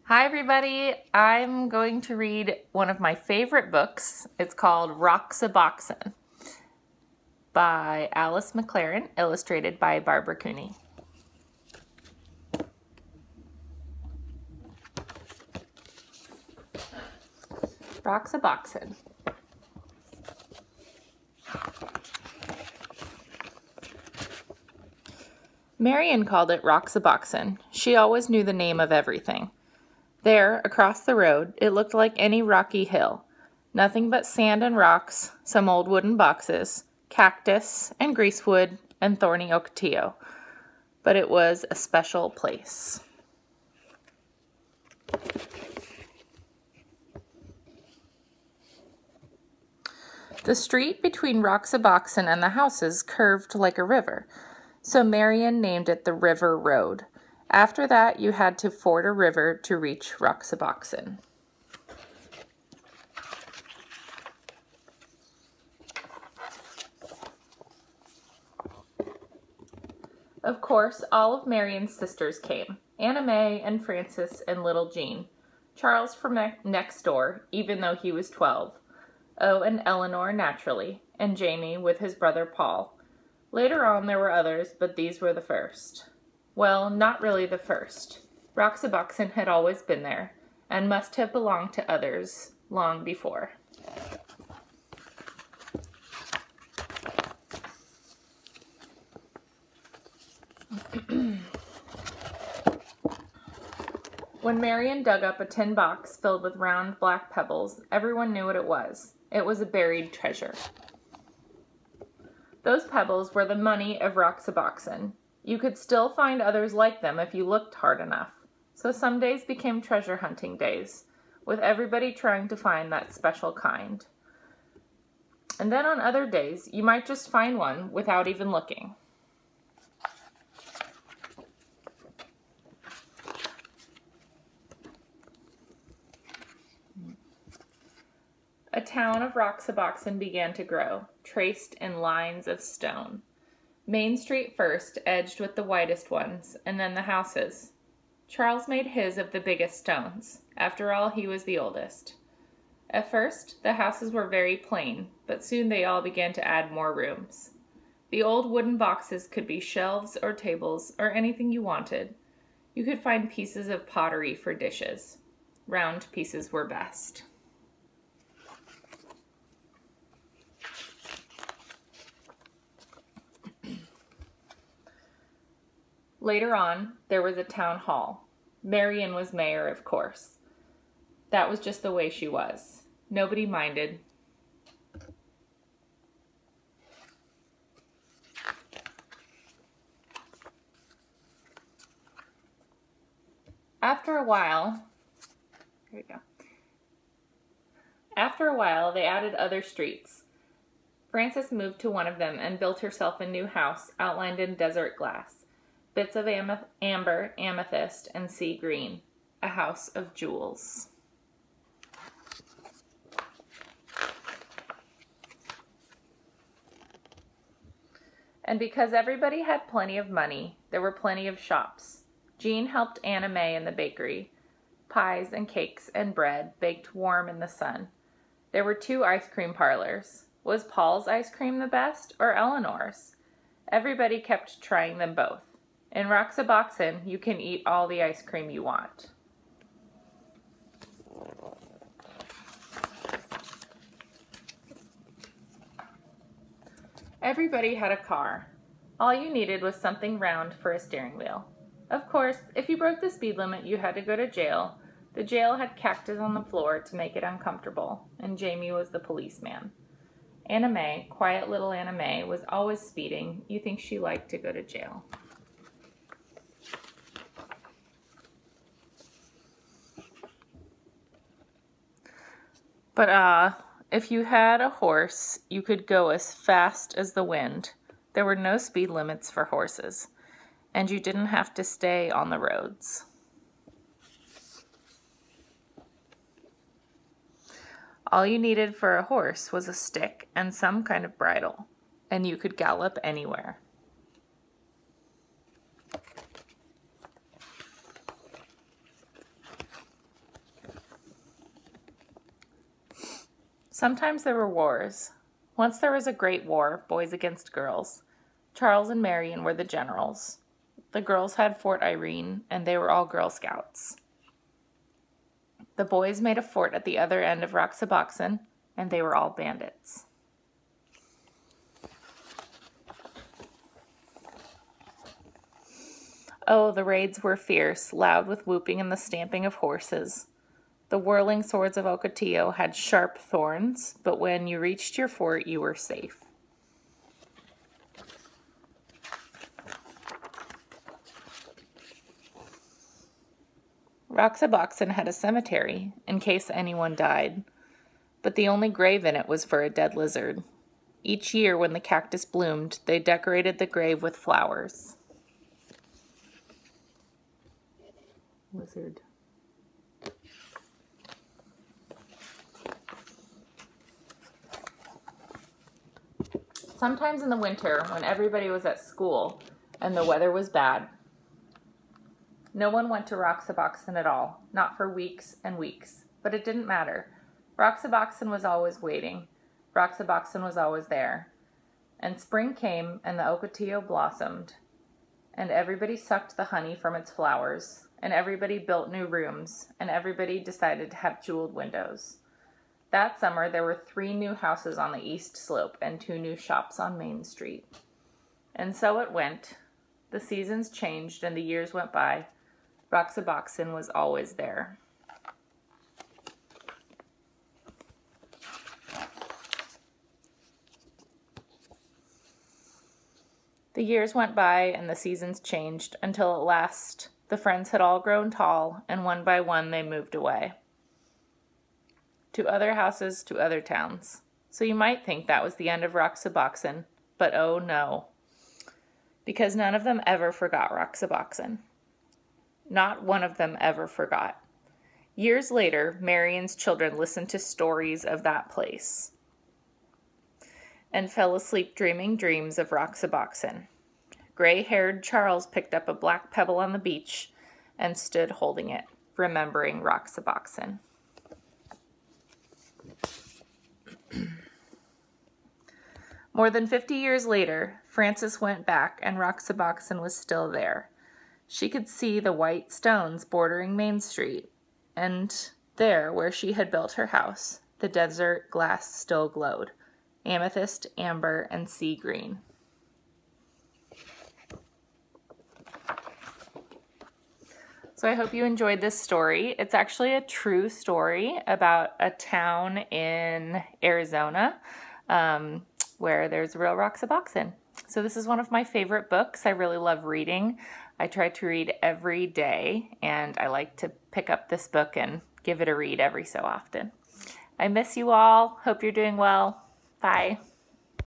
Hi everybody, I'm going to read one of my favorite books. It's called Roxaboxen by Alice McLaren, illustrated by Barbara Cooney. Roxaboxen. Marion called it Roxaboxen. She always knew the name of everything. There, across the road, it looked like any rocky hill. Nothing but sand and rocks, some old wooden boxes, cactus and greasewood and thorny ocotillo. But it was a special place. The street between Roxaboxen and the houses curved like a river, so Marion named it the River Road. After that, you had to ford a river to reach Roxaboxen. Of course, all of Marion's sisters came. Anna May and Frances and little Jean. Charles from next door, even though he was 12. Oh, and Eleanor, naturally, and Jamie with his brother Paul. Later on there were others, but these were the first. Well, not really the first. Roxaboxen had always been there, and must have belonged to others long before. When Marion dug up a tin box filled with round black pebbles, everyone knew what it was. It was a buried treasure. Those pebbles were the money of Roxaboxen. You could still find others like them if you looked hard enough. So some days became treasure hunting days, with everybody trying to find that special kind. And then on other days, you might just find one without even looking. A town of Roxaboxen began to grow, traced in lines of stone. Main Street first, edged with the whitest ones, and then the houses. Charles made his of the biggest stones. After all, he was the oldest. At first, the houses were very plain, but soon they all began to add more rooms. The old wooden boxes could be shelves or tables or anything you wanted. You could find pieces of pottery for dishes. Round pieces were best. Later on, there was a town hall. Marion was mayor, of course. That was just the way she was. Nobody minded. After a while, they added other streets. Frances moved to one of them and built herself a new house outlined in desert glass. Bits of amber, amethyst, and sea green. A house of jewels. And because everybody had plenty of money, there were plenty of shops. Jean helped Anna May in the bakery. Pies and cakes and bread baked warm in the sun. There were 2 ice cream parlors. Was Paul's ice cream the best or Eleanor's? Everybody kept trying them both. In Roxaboxen, you can eat all the ice cream you want. Everybody had a car. All you needed was something round for a steering wheel. Of course, if you broke the speed limit, you had to go to jail. The jail had cactus on the floor to make it uncomfortable, and Jamie was the policeman. Anna May, quiet little Anna May, was always speeding. You think she liked to go to jail. But if you had a horse, you could go as fast as the wind. There were no speed limits for horses, and you didn't have to stay on the roads. All you needed for a horse was a stick and some kind of bridle, and you could gallop anywhere. Sometimes there were wars. Once there was a great war, boys against girls. Charles and Marion were the generals. The girls had Fort Irene, and they were all Girl Scouts. The boys made a fort at the other end of Roxaboxen, and they were all bandits. Oh, the raids were fierce, loud with whooping and the stamping of horses. The whirling swords of Ocotillo had sharp thorns, but when you reached your fort, you were safe. Roxaboxen had a cemetery, in case anyone died, but the only grave in it was for a dead lizard. Each year, when the cactus bloomed, they decorated the grave with flowers. Lizard. Sometimes in the winter, when everybody was at school and the weather was bad, no one went to Roxaboxen at all, not for weeks and weeks. But it didn't matter. Roxaboxen was always waiting. Roxaboxen was always there. And spring came, and the Ocotillo blossomed. And everybody sucked the honey from its flowers. And everybody built new rooms. And everybody decided to have jeweled windows. That summer, there were 3 new houses on the east slope and 2 new shops on Main Street. And so it went. The seasons changed and the years went by. Roxaboxen was always there. The years went by and the seasons changed until at last the friends had all grown tall and one by one they moved away. To other houses, to other towns. So you might think that was the end of Roxaboxen, but oh no. Because none of them ever forgot Roxaboxen. Not one of them ever forgot. Years later, Marion's children listened to stories of that place and fell asleep dreaming dreams of Roxaboxen. Gray-haired Charles picked up a black pebble on the beach and stood holding it, remembering Roxaboxen. More than 50 years later, Frances went back and Roxaboxen was still there. She could see the white stones bordering Main Street, and there, where she had built her house, the desert glass still glowed, amethyst, amber, and sea green. So I hope you enjoyed this story. It's actually a true story about a town in Arizona where there's a real Roxaboxen. So this is one of my favorite books. I really love reading. I try to read every day, and I like to pick up this book and give it a read every so often. I miss you all. Hope you're doing well. Bye.